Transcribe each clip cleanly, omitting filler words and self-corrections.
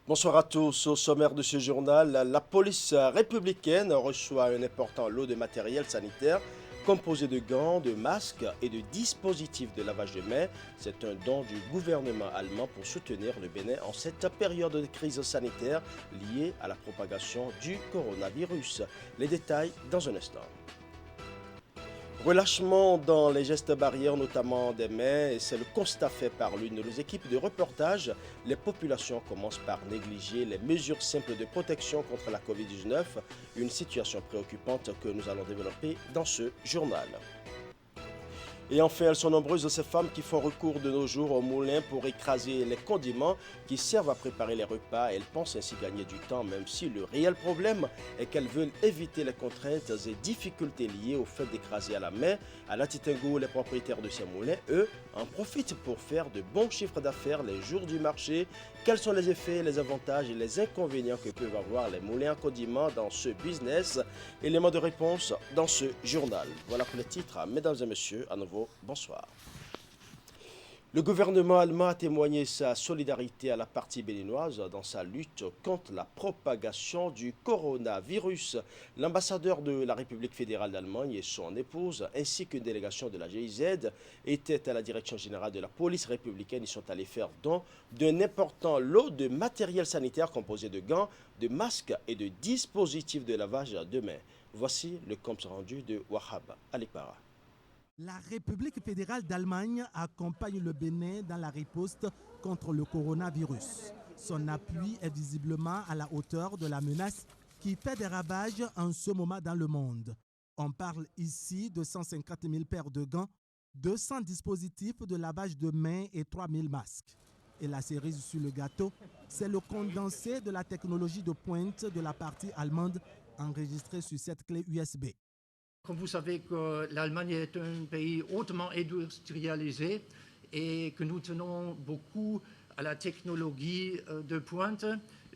Bonsoir à tous. Au sommaire de ce journal, la police républicaine reçoit un important lot de matériel sanitaire composé de gants, de masques et de dispositifs de lavage de mains. C'est un don du gouvernement allemand pour soutenir le Bénin en cette période de crise sanitaire liée à la propagation du coronavirus. Les détails dans un instant. Relâchement dans les gestes barrières, notamment des mains, et c'est le constat fait par l'une de nos équipes de reportage. Les populations commencent par négliger les mesures simples de protection contre la COVID-19, une situation préoccupante que nous allons développer dans ce journal. Et enfin, elles sont nombreuses ces femmes qui font recours de nos jours au moulin pour écraser les condiments qui servent à préparer les repas. Elles pensent ainsi gagner du temps, même si le réel problème est qu'elles veulent éviter les contraintes et difficultés liées au fait d'écraser à la main. À Latitengo, les propriétaires de ces moulins, eux, en profitent pour faire de bons chiffres d'affaires les jours du marché. Quels sont les effets, les avantages et les inconvénients que peuvent avoir les moulins à condiments dans ce business? Élément de réponse dans ce journal. Voilà pour les titres. Mesdames et messieurs, à nouveau, bonsoir. Le gouvernement allemand a témoigné sa solidarité à la partie béninoise dans sa lutte contre la propagation du coronavirus. L'ambassadeur de la République fédérale d'Allemagne et son épouse, ainsi qu'une délégation de la GIZ, étaient à la direction générale de la police républicaine. Ils sont allés faire don d'un important lot de matériel sanitaire composé de gants, de masques et de dispositifs de lavage de mains. Voici le compte rendu de Wahab Alikbara. La République fédérale d'Allemagne accompagne le Bénin dans la riposte contre le coronavirus. Son appui est visiblement à la hauteur de la menace qui fait des ravages en ce moment dans le monde. On parle ici de 150 000 paires de gants, 200 dispositifs de lavage de mains et 3 000 masques. Et la cerise sur le gâteau, c'est le condensé de la technologie de pointe de la partie allemande enregistré sur cette clé USB. Comme vous savez que l'Allemagne est un pays hautement industrialisé et que nous tenons beaucoup à la technologie de pointe,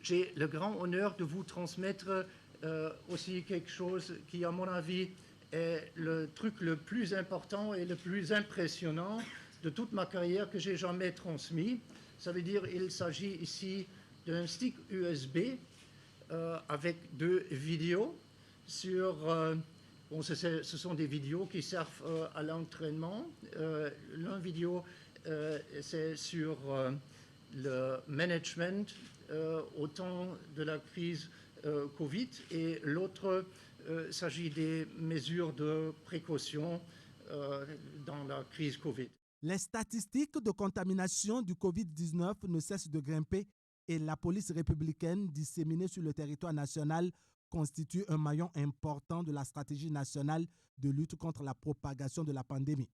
j'ai le grand honneur de vous transmettre aussi quelque chose qui, à mon avis, est le truc le plus important et le plus impressionnant de toute ma carrière que j'ai jamais transmis. Ça veut dire qu'il s'agit ici d'un stick USB avec 2 vidéos sur... Bon, ce sont des vidéos qui servent à l'entraînement. L'un vidéo, c'est sur le management au temps de la crise Covid et l'autre s'agit des mesures de précaution dans la crise Covid. Les statistiques de contamination du Covid-19 ne cessent de grimper et la police républicaine disséminée sur le territoire national constitue un maillon important de la stratégie nationale de lutte contre la propagation de la pandémie.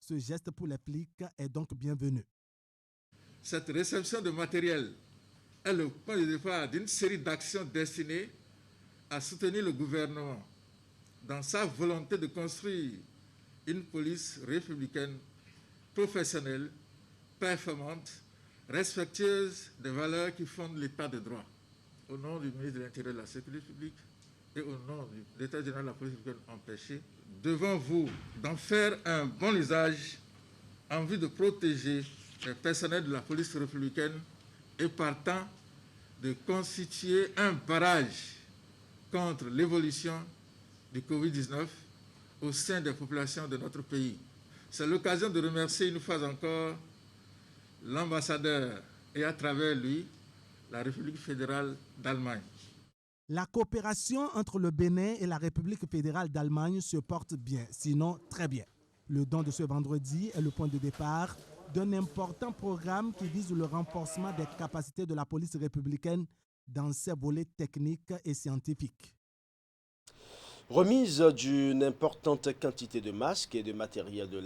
Ce geste pour les flics est donc bienvenu. Cette réception de matériel est le point de départ d'une série d'actions destinées à soutenir le gouvernement dans sa volonté de construire une police républicaine professionnelle, performante, respectueuse des valeurs qui fondent l'état de droit. Au nom du ministre de l'Intérieur et de la Sécurité publique et au nom de l'État général de la police républicaine empêché, devant vous d'en faire un bon usage en vue de protéger les personnels de la police républicaine et partant de constituer un barrage contre l'évolution du Covid-19 au sein des populations de notre pays. C'est l'occasion de remercier une fois encore l'ambassadeur et à travers lui la République fédérale d'Allemagne. La coopération entre le Bénin et la République fédérale d'Allemagne se porte bien, sinon très bien. Le don de ce vendredi est le point de départ d'un important programme qui vise le renforcement des capacités de la police républicaine dans ses volets techniques et scientifiques. Remise d'une importante quantité de masques et de matériel de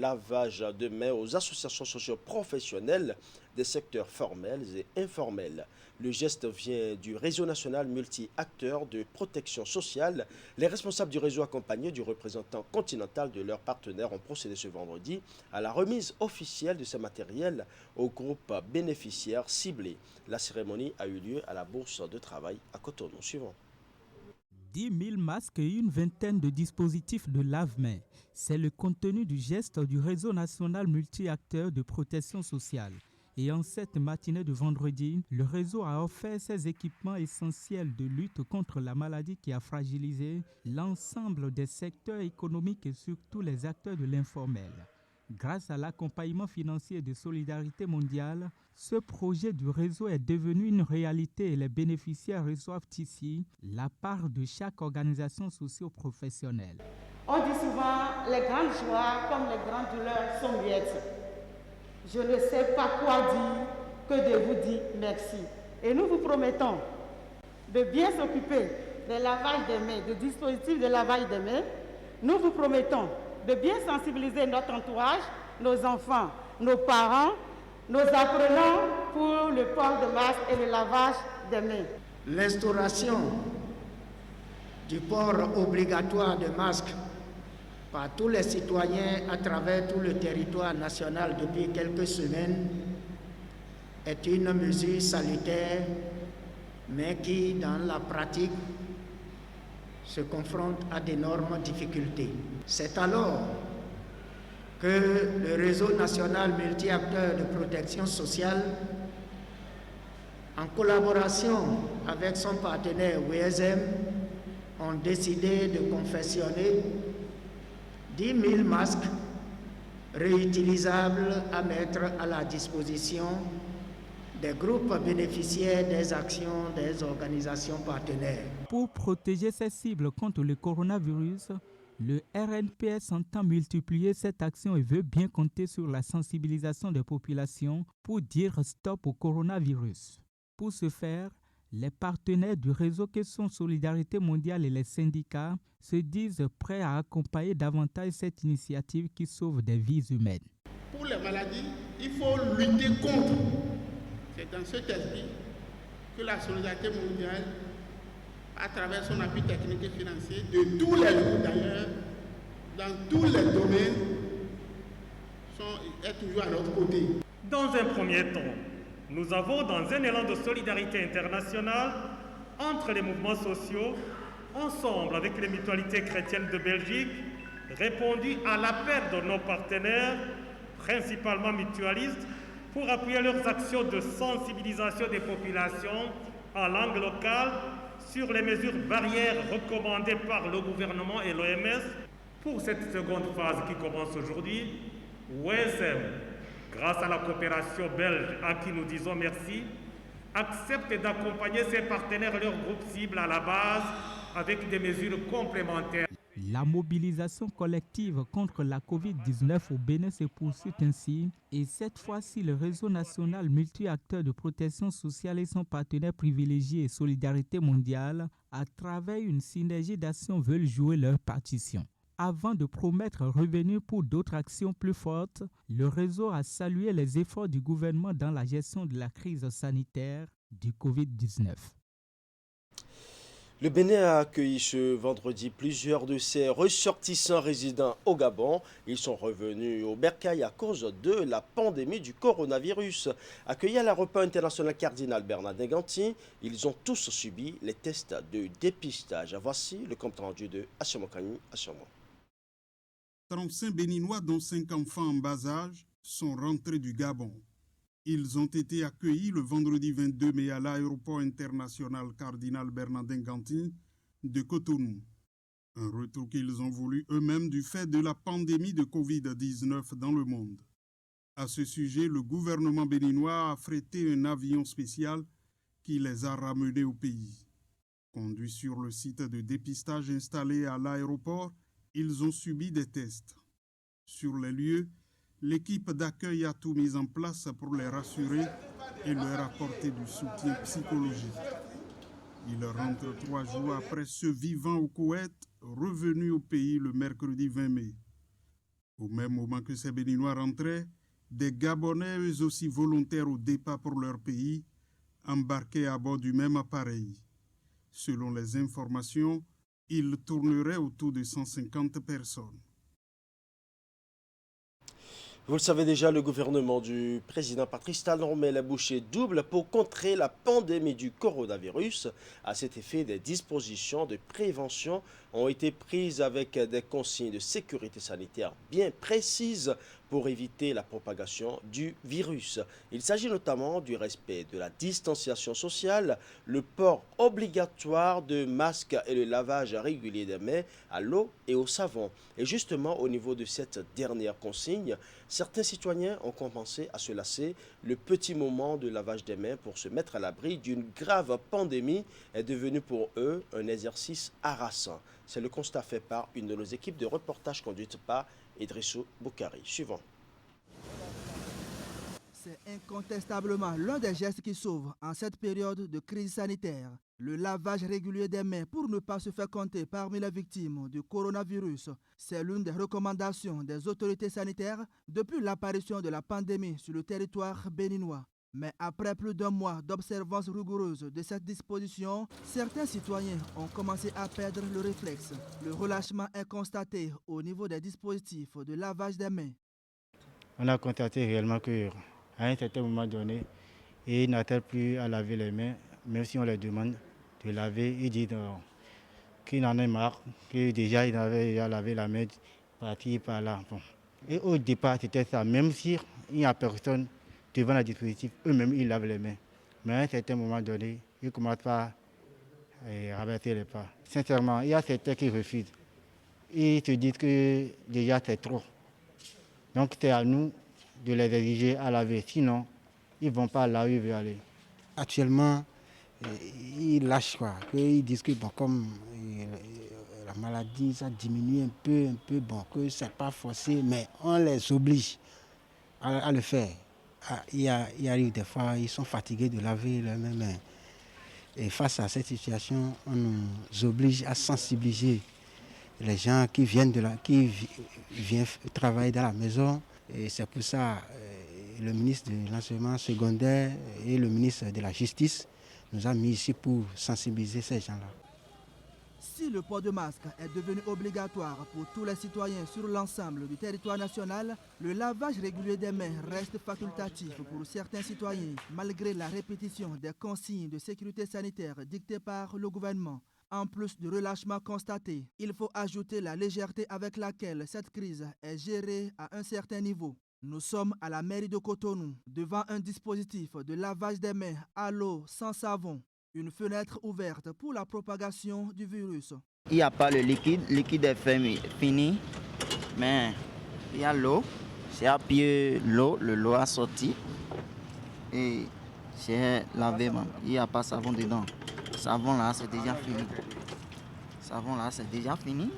lavage de mains aux associations socio-professionnelles des secteurs formels et informels. Le geste vient du réseau national multi-acteurs de protection sociale. Les responsables du réseau accompagnés du représentant continental de leurs partenaires ont procédé ce vendredi à la remise officielle de ce matériel aux groupes bénéficiaires ciblés. La cérémonie a eu lieu à la Bourse de travail à Cotonou. Suivant. 10 000 masques et une vingtaine de dispositifs de lave-mains. C'est le contenu du geste du réseau national multi-acteurs de protection sociale. Et en cette matinée de vendredi, le réseau a offert ses équipements essentiels de lutte contre la maladie qui a fragilisé l'ensemble des secteurs économiques et surtout les acteurs de l'informel. Grâce à l'accompagnement financier de Solidarité mondiale, ce projet du réseau est devenu une réalité et les bénéficiaires reçoivent ici la part de chaque organisation socio-professionnelle. On dit souvent les grandes joies comme les grandes douleurs sont muettes. Je ne sais pas quoi dire que de vous dire merci. Et nous vous promettons de bien s'occuper des lavages des mains, du dispositif de lavage des mains. Nous vous promettons de bien sensibiliser notre entourage, nos enfants, nos parents, nos apprenants pour le port de masque et le lavage des mains. L'instauration du port obligatoire de masques par tous les citoyens à travers tout le territoire national depuis quelques semaines est une mesure salutaire, mais qui, dans la pratique, se confronte à d'énormes difficultés. C'est alors que le réseau national multi-acteurs de protection sociale, en collaboration avec son partenaire WSM, ont décidé de confectionner 10 000 masques réutilisables à mettre à la disposition des groupes bénéficiaires des actions des organisations partenaires. Pour protéger ces cibles contre le coronavirus, le RNPS entend multiplier cette action et veut bien compter sur la sensibilisation des populations pour dire stop au coronavirus. Pour ce faire, les partenaires du réseau que sont Solidarité mondiale et les syndicats se disent prêts à accompagner davantage cette initiative qui sauve des vies humaines. Pour les maladies, il faut lutter contre. C'est dans cet esprit que la Solidarité mondiale, à travers son appui technique et financier, de tous les jours d'ailleurs, dans tous les domaines, est toujours à notre côté. Dans un premier temps, nous avons, dans un élan de solidarité internationale entre les mouvements sociaux, ensemble avec les mutualités chrétiennes de Belgique, répondu à l'appel de nos partenaires, principalement mutualistes, pour appuyer leurs actions de sensibilisation des populations en langue locale sur les mesures barrières recommandées par le gouvernement et l'OMS. Pour cette seconde phase qui commence aujourd'hui, WSM, grâce à la coopération belge à qui nous disons merci, accepte d'accompagner ses partenaires et leurs groupes cibles à la base avec des mesures complémentaires. La mobilisation collective contre la Covid-19 au Bénin se poursuit ainsi et cette fois-ci le réseau national multi-acteurs de protection sociale et son partenaire privilégié Solidarité mondiale à travers une synergie d'actions veulent jouer leur partition. Avant de promettre revenus pour d'autres actions plus fortes, le réseau a salué les efforts du gouvernement dans la gestion de la crise sanitaire du Covid-19. Le Bénin a accueilli ce vendredi plusieurs de ses ressortissants résidant au Gabon. Ils sont revenus au Bercail à cause de la pandémie du coronavirus. Accueillis à l'aéroport international Cardinal Bernardin Ganty, ils ont tous subi les tests de dépistage. Voici le compte rendu de Hachemokani Hachemo. 35 Béninois, dont 5 enfants en bas âge, sont rentrés du Gabon. Ils ont été accueillis le vendredi 22 mai à l'aéroport international Cardinal Bernardin Ganty de Cotonou. Un retour qu'ils ont voulu eux-mêmes du fait de la pandémie de Covid-19 dans le monde. À ce sujet, le gouvernement béninois a affrété un avion spécial qui les a ramenés au pays. Conduits sur le site de dépistage installé à l'aéroport, ils ont subi des tests. Sur les lieux, l'équipe d'accueil a tout mis en place pour les rassurer et leur apporter du soutien psychologique. Ils rentrent 3 jours après ceux vivant au Koweït, revenus au pays le mercredi 20 mai. Au même moment que ces Béninois rentraient, des Gabonais, eux aussi volontaires au départ pour leur pays, embarquaient à bord du même appareil. Selon les informations, ils tourneraient autour de 150 personnes. Vous le savez déjà, le gouvernement du président Patrice Talon met la bouchée double pour contrer la pandémie du coronavirus. À cet effet, des dispositions de prévention ont été prises avec des consignes de sécurité sanitaire bien précises pour éviter la propagation du virus. Il s'agit notamment du respect de la distanciation sociale, le port obligatoire de masques et le lavage régulier des mains à l'eau et au savon. Et justement, au niveau de cette dernière consigne, certains citoyens ont commencé à se lasser. Le petit moment de lavage des mains pour se mettre à l'abri d'une grave pandémie est devenu pour eux un exercice harassant. C'est le constat fait par une de nos équipes de reportage conduite par Idrissou Boukari. Suivant. C'est incontestablement l'un des gestes qui sauvent en cette période de crise sanitaire. Le lavage régulier des mains pour ne pas se faire compter parmi les victimes du coronavirus. C'est l'une des recommandations des autorités sanitaires depuis l'apparition de la pandémie sur le territoire béninois. Mais après plus d'un mois d'observance rigoureuse de cette disposition, certains citoyens ont commencé à perdre le réflexe. Le relâchement est constaté au niveau des dispositifs de lavage des mains. On a constaté réellement qu'à un certain moment donné, ils n'attendent plus à laver les mains, même si on leur demande de laver, ils disent qu'ils en ont marre, que déjà ils avaient déjà lavé la main par-ci, par-là. Bon. Et au départ, c'était ça, même s'il n'y a personne devant le dispositif, eux-mêmes, ils lavent les mains. Mais à un certain moment donné, ils commencent pas à rabattre les pas. Sincèrement, il y a certains qui refusent. Ils se disent que déjà c'est trop. Donc c'est à nous de les exiger à laver. Sinon, ils ne vont pas là où ils veulent aller. Actuellement, ils lâchent quoi. Ils disent que bon, comme la maladie, ça diminue un peu, bon, que c'est pas forcé, mais on les oblige à le faire. Il arrive des fois, ils sont fatigués de laver leurs mains. Et face à cette situation, on nous oblige à sensibiliser les gens qui viennent travailler dans la maison. Et c'est pour ça le ministre de l'enseignement secondaire et le ministre de la Justice nous a mis ici pour sensibiliser ces gens-là. Si le port de masque est devenu obligatoire pour tous les citoyens sur l'ensemble du territoire national, le lavage régulier des mains reste facultatif pour certains citoyens, malgré la répétition des consignes de sécurité sanitaire dictées par le gouvernement. En plus du relâchement constaté, il faut ajouter la légèreté avec laquelle cette crise est gérée à un certain niveau. Nous sommes à la mairie de Cotonou, devant un dispositif de lavage des mains à l'eau sans savon. Une fenêtre ouverte pour la propagation du virus. Il n'y a pas le liquide est fini, mais il y a l'eau. J'ai appuyé l'eau a sorti et j'ai lavé. Il n'y a pas savon dedans. Savon là, c'est déjà fini.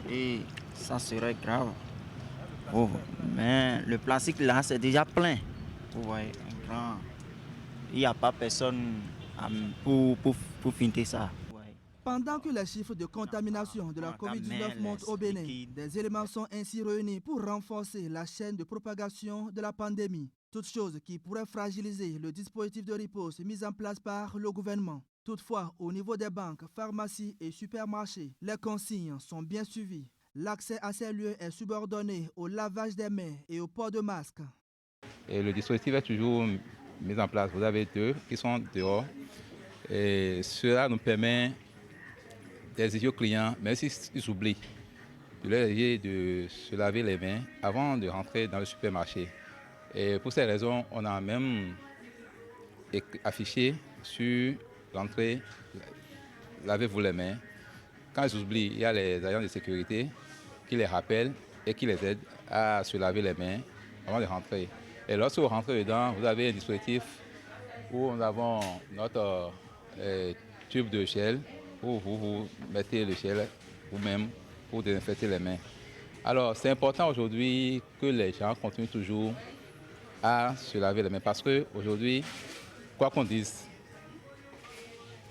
Et ça serait grave. Oh, mais le plastique là, c'est déjà plein. Vous voyez, il n'y a pas personne pour finir ça. Pendant que les chiffres de contamination de la COVID-19 montent au Bénin, des éléments sont ainsi réunis pour renforcer la chaîne de propagation de la pandémie. Toutes choses qui pourraient fragiliser le dispositif de riposte mis en place par le gouvernement. Toutefois, au niveau des banques, pharmacies et supermarchés, les consignes sont bien suivies. L'accès à ces lieux est subordonné au lavage des mains et au port de masque. Et le dispositif est toujours mis en place. Vous avez deux qui sont dehors. Et cela nous permet d'exiger aux clients, même s'ils oublient, de leur exiger de se laver les mains avant de rentrer dans le supermarché. Et pour ces raisons, on a même affiché sur l'entrée « Lavez-vous les mains ». Quand ils oublient, il y a les agents de sécurité qui les rappellent et qui les aident à se laver les mains avant de rentrer. Et lorsque vous rentrez dedans, vous avez un dispositif où nous avons notre tube de gel où vous mettez le gel vous-même pour désinfecter les mains. Alors, c'est important aujourd'hui que les gens continuent toujours à se laver les mains parce qu'aujourd'hui, quoi qu'on dise,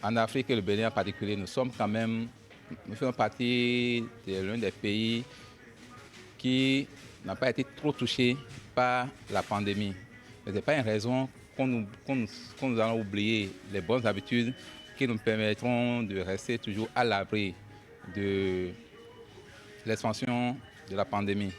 en Afrique et le Bénin en particulier, nous faisons partie de l'un des pays qui n'a pas été trop touché par la pandémie. Mais ce n'est pas une raison qu'on nous allons oublier les bonnes habitudes qui nous permettront de rester toujours à l'abri de l'expansion de la pandémie.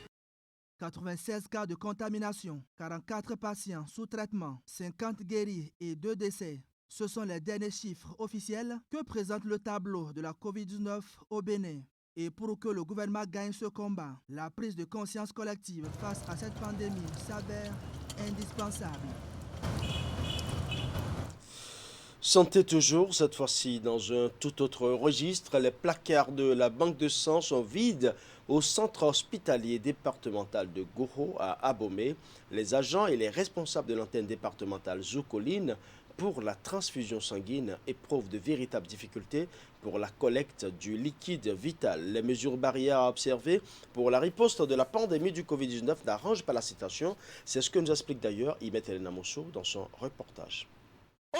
96 cas de contamination, 44 patients sous traitement, 50 guéris et 2 décès. Ce sont les derniers chiffres officiels que présente le tableau de la COVID-19 au Bénin. Et pour que le gouvernement gagne ce combat, la prise de conscience collective face à cette pandémie s'avère indispensable. Santé toujours, cette fois-ci dans un tout autre registre. Les placards de la banque de sang sont vides au centre hospitalier départemental de Goro à Abomey. Les agents et les responsables de l'antenne départementale Zoukoline pour la transfusion sanguine éprouvent de véritables difficultés pour la collecte du liquide vital. Les mesures barrières à observer pour la riposte de la pandémie du Covid-19 n'arrangent pas la situation. C'est ce que nous explique d'ailleurs Imet Elena Mosso dans son reportage.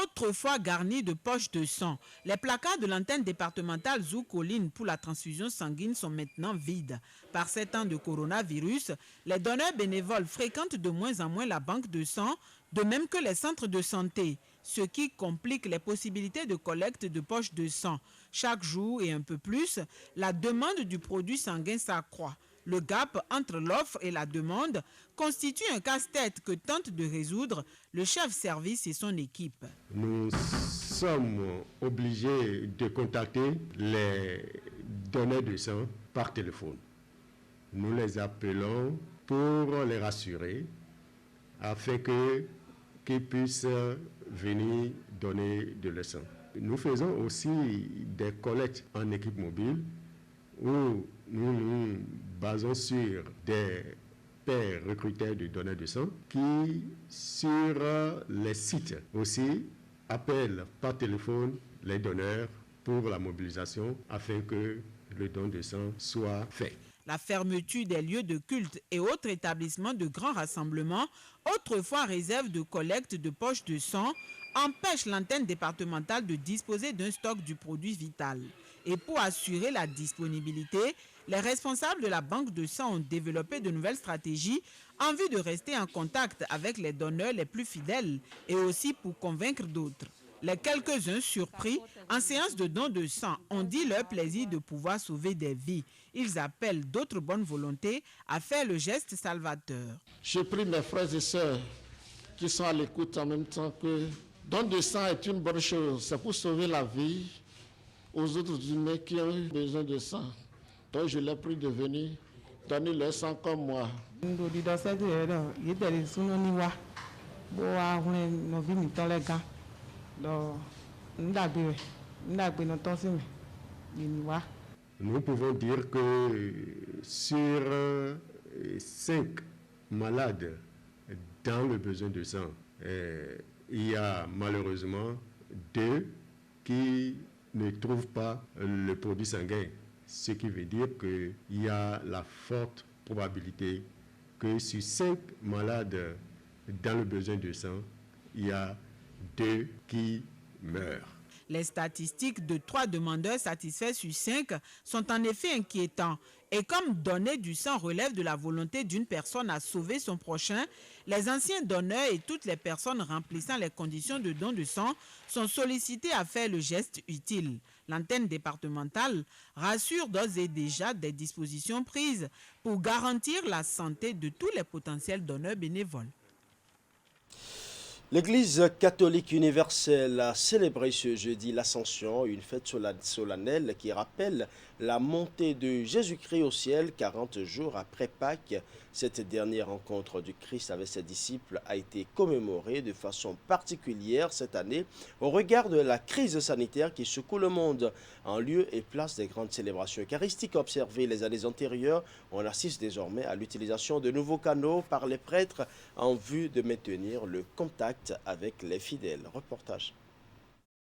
Autrefois garnis de poches de sang, les placards de l'antenne départementale Zoukoline pour la transfusion sanguine sont maintenant vides. Par ces temps de coronavirus, les donneurs bénévoles fréquentent de moins en moins la banque de sang, de même que les centres de santé, ce qui complique les possibilités de collecte de poches de sang. Chaque jour et un peu plus, la demande du produit sanguin s'accroît. Le gap entre l'offre et la demande constitue un casse-tête que tente de résoudre le chef service et son équipe. Nous sommes obligés de contacter les donneurs de sang par téléphone. Nous les appelons pour les rassurer afin qu'ils puissent venir donner de leur sang. Nous faisons aussi des collectes en équipe mobile où nous nous basons sur des pairs recruteurs de donneurs de sang qui, sur les sites aussi, appellent par téléphone les donneurs pour la mobilisation afin que le don de sang soit fait. La fermeture des lieux de culte et autres établissements de grands rassemblements, autrefois réserve de collecte de poches de sang, empêche l'antenne départementale de disposer d'un stock du produit vital. Et pour assurer la disponibilité, les responsables de la banque de sang ont développé de nouvelles stratégies en vue de rester en contact avec les donneurs les plus fidèles et aussi pour convaincre d'autres. Les quelques-uns surpris en séance de don de sang ont dit leur plaisir de pouvoir sauver des vies. Ils appellent d'autres bonnes volontés à faire le geste salvateur. Je prie mes frères et sœurs qui sont à l'écoute en même temps que don de sang est une bonne chose. C'est pour sauver la vie aux autres humains qui ont besoin de sang. Donc je les prie de venir donner leur sang comme moi. Nous pouvons dire que sur 5 malades dans le besoin de sang, il y a malheureusement 2 qui ne trouvent pas le produit sanguin. Ce qui veut dire qu'il y a la forte probabilité que sur 5 malades dans le besoin de sang, il y a 2 qui meurent. Les statistiques de 3 demandeurs satisfaits sur 5 sont en effet inquiétants. Et comme donner du sang relève de la volonté d'une personne à sauver son prochain, les anciens donneurs et toutes les personnes remplissant les conditions de don de sang sont sollicités à faire le geste utile. L'antenne départementale rassure d'ores et déjà des dispositions prises pour garantir la santé de tous les potentiels donneurs bénévoles. L'Église catholique universelle a célébré ce jeudi l'Ascension, une fête solennelle qui rappelle la montée de Jésus-Christ au ciel 40 jours après Pâques. Cette dernière rencontre du Christ avec ses disciples a été commémorée de façon particulière cette année au regard de la crise sanitaire qui secoue le monde. En lieu et place des grandes célébrations eucharistiques observées les années antérieures, on assiste désormais à l'utilisation de nouveaux canaux par les prêtres en vue de maintenir le contact avec les fidèles. Reportage.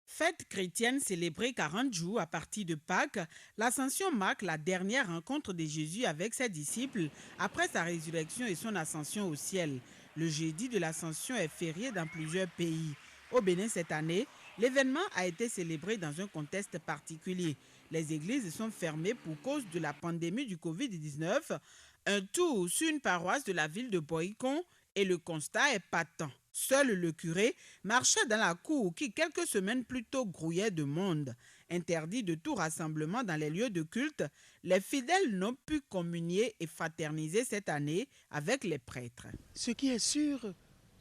Fête chrétienne célébrée 40 jours à partir de Pâques, l'Ascension marque la dernière rencontre de Jésus avec ses disciples après sa résurrection et son ascension au ciel. Le jeudi de l'Ascension est férié dans plusieurs pays. Au Bénin cette année, l'événement a été célébré dans un contexte particulier. Les églises sont fermées pour cause de la pandémie du Covid-19. Un tour sur une paroisse de la ville de Boïcon et le constat est patent. Seul le curé marchait dans la cour qui, quelques semaines plus tôt, grouillait de monde. Interdit de tout rassemblement dans les lieux de culte, les fidèles n'ont pu communier et fraterniser cette année avec les prêtres. Ce qui est sûr,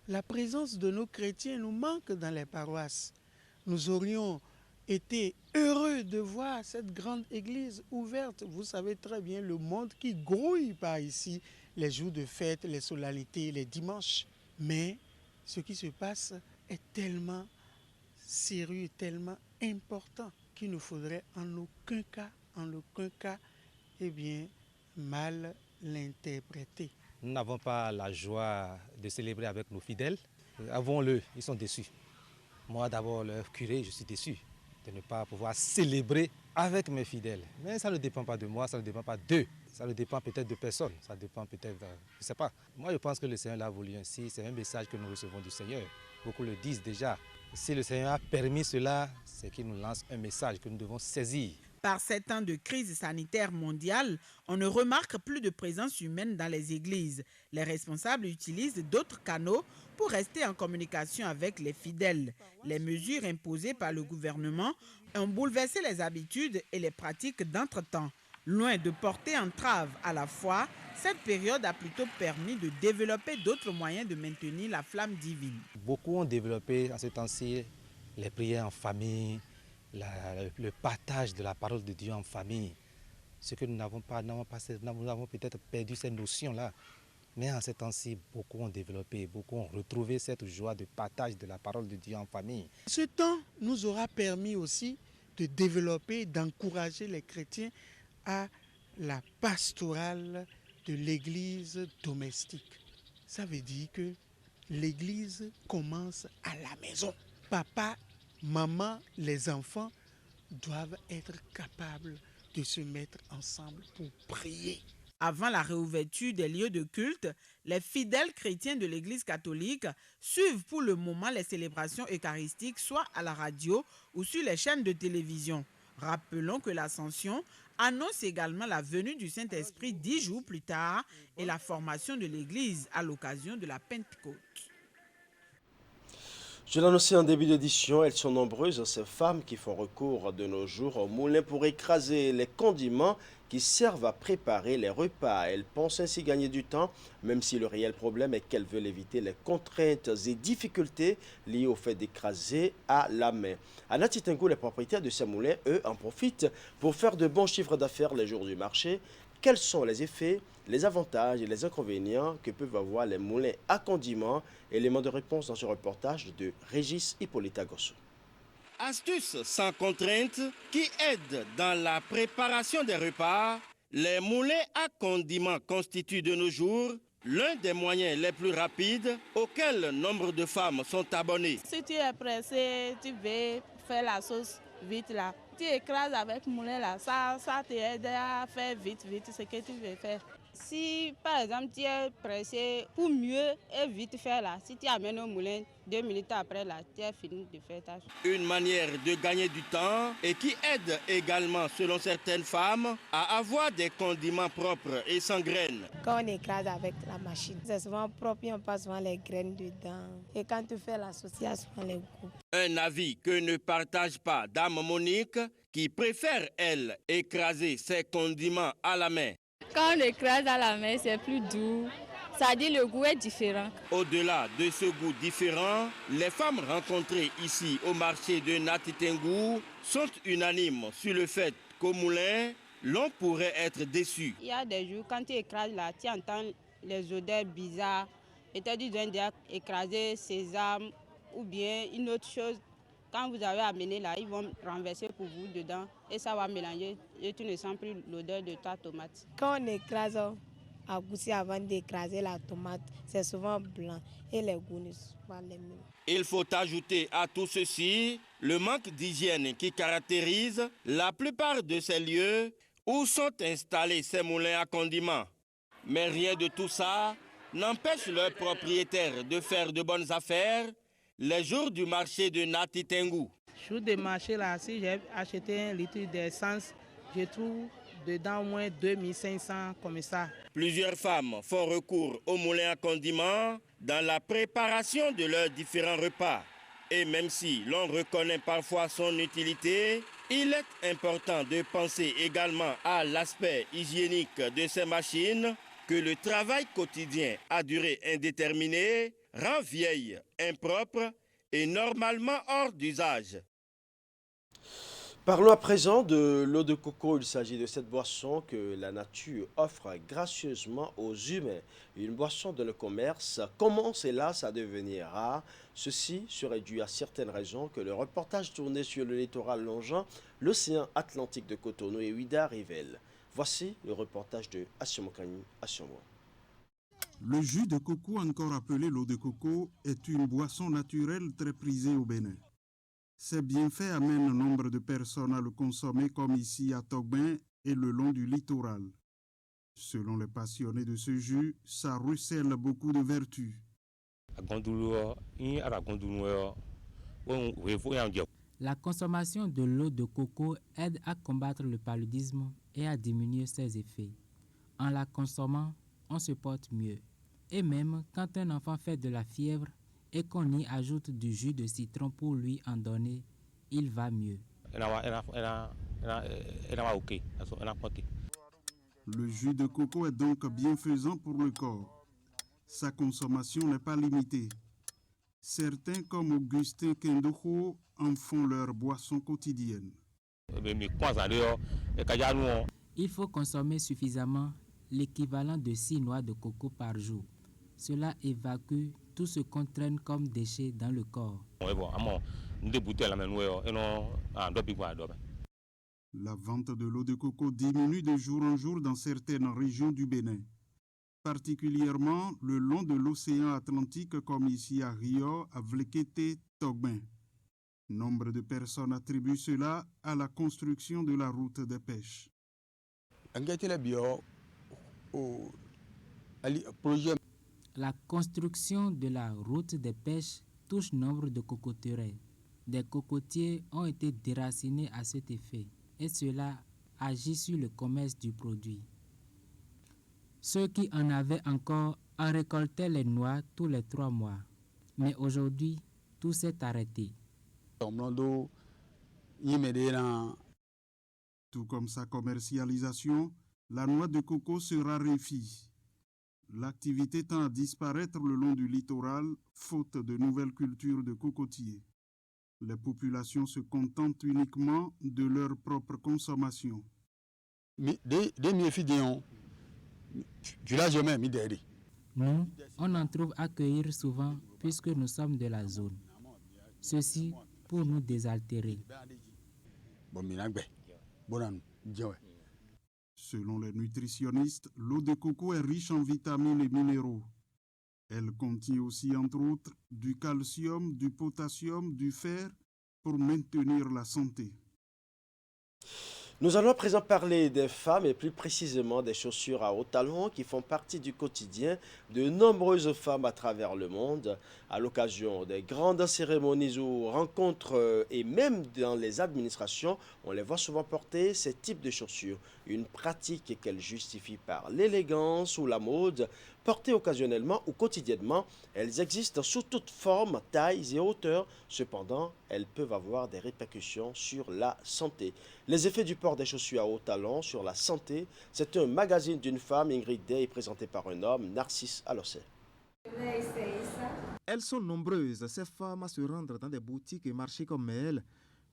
la présence de nos chrétiens nous manque dans les paroisses. Nous aurions été heureux de voir cette grande église ouverte. Vous savez très bien le monde qui grouille par ici, les jours de fête, les solennités, les dimanches. Mais ce qui se passe est tellement sérieux, tellement important qu'il ne faudrait en aucun cas, mal l'interpréter. Nous n'avons pas la joie de célébrer avec nos fidèles. Avouons-le, ils sont déçus. Moi d'abord, leur curé, je suis déçu de ne pas pouvoir célébrer avec mes fidèles. Mais ça ne dépend pas de moi, ça ne dépend pas d'eux. Ça ne dépend peut-être de personne, ça dépend peut-être, je ne sais pas. Moi je pense que le Seigneur l'a voulu ainsi, c'est un message que nous recevons du Seigneur. Beaucoup le disent déjà. Si le Seigneur a permis cela, c'est qu'il nous lance un message que nous devons saisir. Par 7 ans de crise sanitaire mondiale, on ne remarque plus de présence humaine dans les églises. Les responsables utilisent d'autres canaux pour rester en communication avec les fidèles. Les mesures imposées par le gouvernement ont bouleversé les habitudes et les pratiques d'antre-temps. Loin de porter entrave à la foi, cette période a plutôt permis de développer d'autres moyens de maintenir la flamme divine. Beaucoup ont développé en ce temps-ci les prières en famille, le partage de la parole de Dieu en famille. Ce que nous n'avons pas, nous avons peut-être perdu ces notions-là. Mais en ce temps-ci, beaucoup ont développé, beaucoup ont retrouvé cette joie de partage de la parole de Dieu en famille. Ce temps nous aura permis aussi de développer, d'encourager les chrétiens à la pastorale de l'église domestique. Ça veut dire que l'église commence à la maison. Papa, maman, les enfants doivent être capables de se mettre ensemble pour prier. Avant la réouverture des lieux de culte, les fidèles chrétiens de l'Église catholique suivent pour le moment les célébrations eucharistiques soit à la radio ou sur les chaînes de télévision. Rappelons que l'Ascension annonce également la venue du Saint-Esprit 10 jours plus tard et la formation de l'Église à l'occasion de la Pentecôte. Je l'annonçais en début d'édition, elles sont nombreuses, ces femmes qui font recours de nos jours au moulin pour écraser les condiments qui servent à préparer les repas. Elles pensent ainsi gagner du temps, même si le réel problème est qu'elles veulent éviter les contraintes et difficultés liées au fait d'écraser à la main. À Nati Tengou, les propriétaires de ces moulins, eux, en profitent pour faire de bons chiffres d'affaires les jours du marché. Quels sont les effets, les avantages et les inconvénients que peuvent avoir les moulins à condiments? Élément de réponse dans ce reportage de Régis Hippolyte Gosso. Astuces sans contrainte qui aident dans la préparation des repas, les moulins à condiments constituent de nos jours l'un des moyens les plus rapides auxquels nombre de femmes sont abonnées. Si tu es pressé, tu veux faire la sauce vite là. Tu écrases avec moulin là, ça t'aide à faire vite ce que tu veux faire. Si par exemple tu es pressé pour mieux et vite faire là, si tu amènes au moulin 2 minutes après là, tu as fini de faire ta chose. Une manière de gagner du temps et qui aide également selon certaines femmes à avoir des condiments propres et sans graines. Quand on écrase avec la machine, c'est souvent propre et on passe souvent les graines dedans. Et quand tu fais la sauce, il y a souvent les goûts. Un avis que ne partage pas Dame Monique qui préfère, elle, écraser ses condiments à la main. Quand on écrase à la main, c'est plus doux. Ça dit le goût est différent. Au-delà de ce goût différent, les femmes rencontrées ici au marché de Nati Tengou sont unanimes sur le fait qu'au moulin, l'on pourrait être déçu. Il y a des jours, quand tu écrases là, tu entends les odeurs bizarres. Peut-être qu'ils ont déjà écrasé sésame ou bien une autre chose. Quand vous avez amené là, ils vont renverser pour vous dedans et ça va mélanger et tu ne sens plus l'odeur de ta tomate. Quand on écrase à gousset avant d'écraser la tomate, c'est souvent blanc et les goûts ne sont pas les mêmes. Il faut ajouter à tout ceci le manque d'hygiène qui caractérise la plupart de ces lieux où sont installés ces moulins à condiments. Mais rien de tout ça n'empêche leurs propriétaires de faire de bonnes affaires les jours du marché de Nati Tengou. Jour de marché là, si j'ai acheté un litre d'essence, je trouve dedans au moins 2500 comme ça. Plusieurs femmes font recours aux moulins à condiments dans la préparation de leurs différents repas. Et même si l'on reconnaît parfois son utilité, il est important de penser également à l'aspect hygiénique de ces machines que le travail quotidien à durée indéterminée rend vieille, impropre et normalement hors d'usage. Parlons à présent de l'eau de coco. Il s'agit de cette boisson que la nature offre gracieusement aux humains. Une boisson dont le commerce commence hélas à devenir rare. Ceci serait dû à certaines raisons que le reportage tourné sur le littoral longeant l'océan Atlantique de Cotonou et Ouida révèle. Voici le reportage de Assimokani Assimwa. Le jus de coco, encore appelé l'eau de coco, est une boisson naturelle très prisée au Bénin. Ces bienfaits amènent nombre de personnes à le consommer comme ici à Togben et le long du littoral. Selon les passionnés de ce jus, ça recèle beaucoup de vertus. La consommation de l'eau de coco aide à combattre le paludisme et à diminuer ses effets. En la consommant, on se porte mieux. Et même quand un enfant fait de la fièvre et qu'on y ajoute du jus de citron pour lui en donner, il va mieux. Le jus de coco est donc bienfaisant pour le corps. Sa consommation n'est pas limitée. Certains, comme Augustin Kendoho, en font leur boisson quotidienne. Il faut consommer suffisamment l'équivalent de 6 noix de coco par jour. Cela évacue tout ce qu'on traîne comme déchets dans le corps. La vente de l'eau de coco diminue de jour en jour dans certaines régions du Bénin, particulièrement le long de l'océan Atlantique comme ici à Rio, à Vlekete, Togben. Nombre de personnes attribuent cela à la construction de la route des pêches. La construction de la route des pêches touche nombre de cocoteraies. Des cocotiers ont été déracinés à cet effet et cela agit sur le commerce du produit. Ceux qui en avaient encore en récoltaient les noix tous les 3 mois. Mais aujourd'hui, tout s'est arrêté. Tout comme sa commercialisation, la noix de coco se raréfie. L'activité tend à disparaître le long du littoral, faute de nouvelles cultures de cocotiers. Les populations se contentent uniquement de leur propre consommation. Nous, on en trouve à cueillir souvent puisque nous sommes de la zone. Ceci pour nous désaltérer. Selon les nutritionnistes, l'eau de coco est riche en vitamines et minéraux. Elle contient aussi, entre autres, du calcium, du potassium, du fer pour maintenir la santé. Nous allons à présent parler des femmes et plus précisément des chaussures à hauts talons qui font partie du quotidien de nombreuses femmes à travers le monde. À l'occasion des grandes cérémonies ou rencontres et même dans les administrations, on les voit souvent porter ces types de chaussures. Une pratique qu'elles justifient par l'élégance ou la mode. Portées occasionnellement ou quotidiennement, elles existent sous toutes formes, tailles et hauteurs. Cependant, elles peuvent avoir des répercussions sur la santé. Les effets du port des chaussures à hauts talons sur la santé, c'est un magazine d'une femme, Ingrid Day, présenté par un homme, Narcisse Alossé. Elles sont nombreuses, ces femmes, à se rendre dans des boutiques et marchés comme elles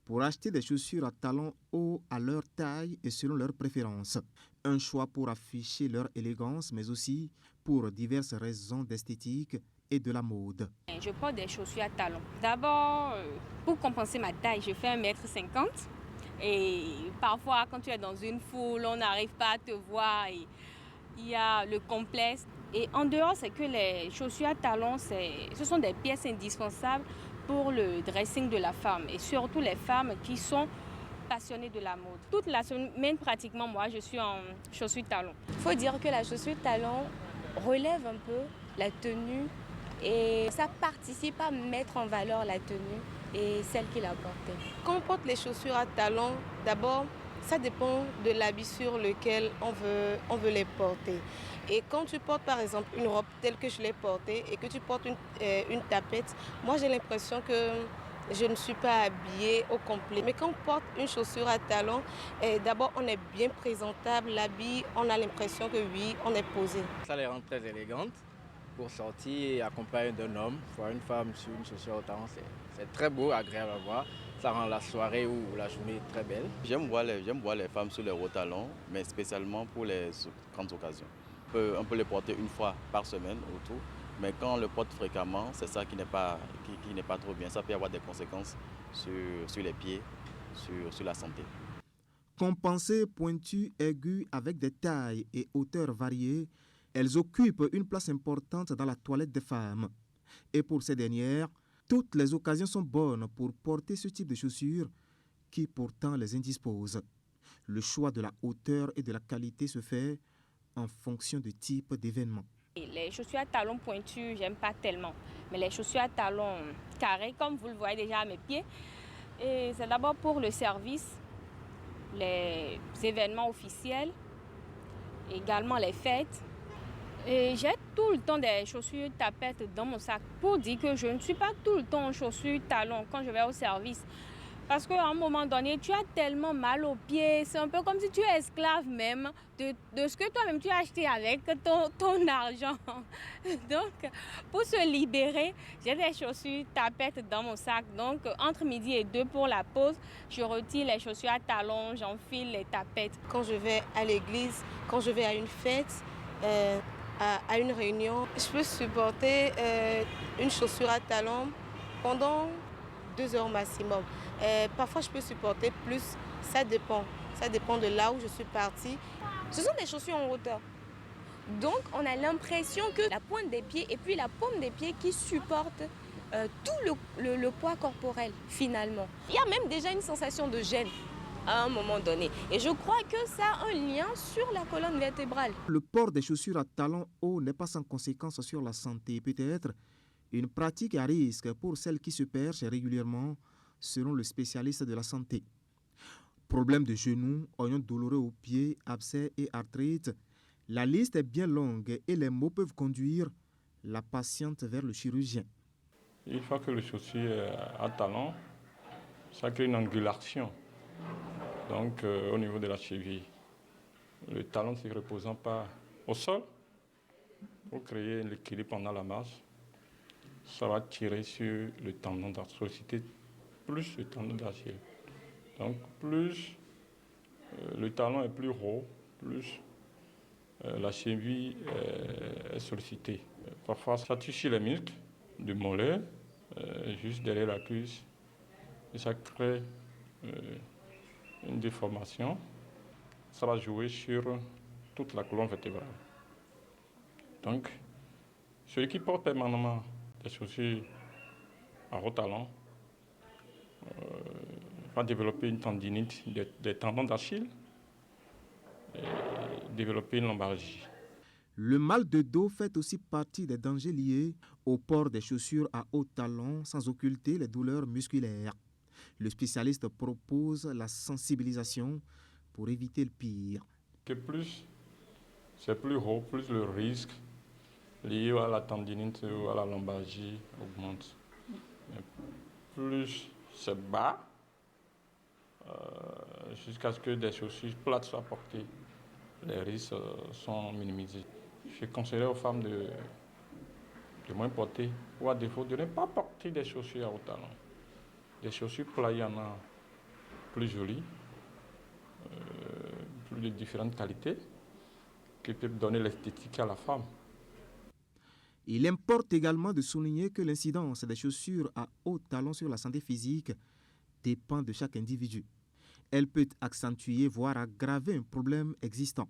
pour acheter des chaussures à talons hauts à leur taille et selon leurs préférences. Un choix pour afficher leur élégance, mais aussi pour diverses raisons d'esthétique et de la mode. Je porte des chaussures à talons. D'abord, pour compenser ma taille, je fais 1,50 m. Et parfois, quand tu es dans une foule, on n'arrive pas à te voir. Et il y a le complexe. Et en dehors, c'est que les chaussures à talons, ce sont des pièces indispensables pour le dressing de la femme. Et surtout les femmes qui sont passionnées de la mode. Toute la semaine, pratiquement, moi, je suis en chaussures talons. Il faut dire que la chaussure talon relève un peu la tenue et ça participe à mettre en valeur la tenue et celle qu'il a portée. Quand on porte les chaussures à talons, d'abord, ça dépend de l'habit sur lequel on veut les porter. Et quand tu portes par exemple une robe telle que je l'ai portée et que tu portes une tapette, moi j'ai l'impression que je ne suis pas habillée au complet. Mais quand on porte une chaussure à talons, d'abord on est bien présentable, l'habit, on a l'impression que oui, on est posé. Ça les rend très élégantes pour sortir et accompagner d'un homme. Pour une femme sur une chaussure au talon, c'est très beau, agréable à voir. Ça rend la soirée ou la journée très belle. J'aime voir les femmes sur les hauts talons, mais spécialement pour les grandes occasions. On peut les porter une fois par semaine autour, mais quand on le porte fréquemment, c'est ça qui n'est pas trop bien. Ça peut avoir des conséquences sur les pieds, sur la santé. Compensées, pointues, aiguës, avec des tailles et hauteurs variées, elles occupent une place importante dans la toilette des femmes. Et pour ces dernières, toutes les occasions sont bonnes pour porter ce type de chaussures qui pourtant les indisposent. Le choix de la hauteur et de la qualité se fait en fonction du type d'événement. Les chaussures à talons pointus, j'aime pas tellement. Mais les chaussures à talons carrés, comme vous le voyez déjà à mes pieds, c'est d'abord pour le service, les événements officiels, également les fêtes. Et j'ai tout le temps des chaussures tapettes dans mon sac pour dire que je ne suis pas tout le temps en chaussures talons quand je vais au service. Parce qu'à un moment donné, tu as tellement mal aux pieds, c'est un peu comme si tu es esclave même de ce que toi-même tu as acheté avec ton argent. Donc, pour se libérer, j'ai des chaussures tapettes dans mon sac. Donc, entre midi et 2 pour la pause, je retire les chaussures à talons, j'enfile les tapettes. Quand je vais à l'église, quand je vais à une fête, à une réunion, je peux supporter une chaussure à talons pendant 2 heures maximum. Parfois, je peux supporter plus, ça dépend. Ça dépend de là où je suis partie. Ce sont des chaussures en hauteur. Donc, on a l'impression que la pointe des pieds et puis la paume des pieds qui supportent tout le poids corporel, finalement. Il y a même déjà une sensation de gêne à un moment donné. Et je crois que ça a un lien sur la colonne vertébrale. Le port des chaussures à talons hauts n'est pas sans conséquence sur la santé. Peut-être une pratique à risque pour celles qui se perchent régulièrement, selon le spécialiste de la santé. Problèmes de genoux, oignons douloureux aux pieds, abcès et arthrite. La liste est bien longue et les maux peuvent conduire la patiente vers le chirurgien. Une fois que le chaussure est à talons, ça crée une angulation. Donc au niveau de la cheville, le talon se reposant pas au sol pour créer l'équilibre pendant la marche, ça va tirer sur le tendon d'arthrosité plus le tendon d'Achille. Donc plus le talon est plus haut, plus la cheville est sollicitée. Parfois ça touche les muscles du mollet, juste derrière la cuisse, et ça crée une déformation. Ça va jouer sur toute la colonne vertébrale. Donc, celui qui porte permanemment des chaussures à haut talon va développer une tendinite des tendons d'Achille et développer une lombalgie. Le mal de dos fait aussi partie des dangers liés au port des chaussures à haut talon sans occulter les douleurs musculaires. Le spécialiste propose la sensibilisation pour éviter le pire. Que plus c'est plus haut, plus le risque lié à la tendinite ou à la lombalgie augmente. Mais plus c'est bas, jusqu'à ce que des chaussures plates soient portées, les risques sont minimisés. Je conseillerais aux femmes de moins porter, ou à défaut de ne pas porter des chaussures à haut talon. Des chaussures plates, il y en a plus jolies, plus de différentes qualités, qui peuvent donner l'esthétique à la femme. Il importe également de souligner que l'incidence des chaussures à haut talon sur la santé physique dépend de chaque individu. Elle peut accentuer, voire aggraver un problème existant.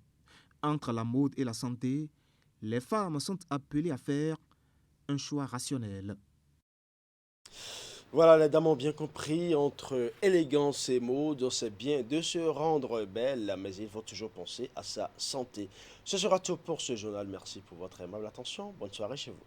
Entre la mode et la santé, les femmes sont appelées à faire un choix rationnel. Voilà, les dames ont bien compris, entre élégance et mode, c'est bien de se rendre belle, mais il faut toujours penser à sa santé. Ce sera tout pour ce journal. Merci pour votre aimable attention. Bonne soirée chez vous.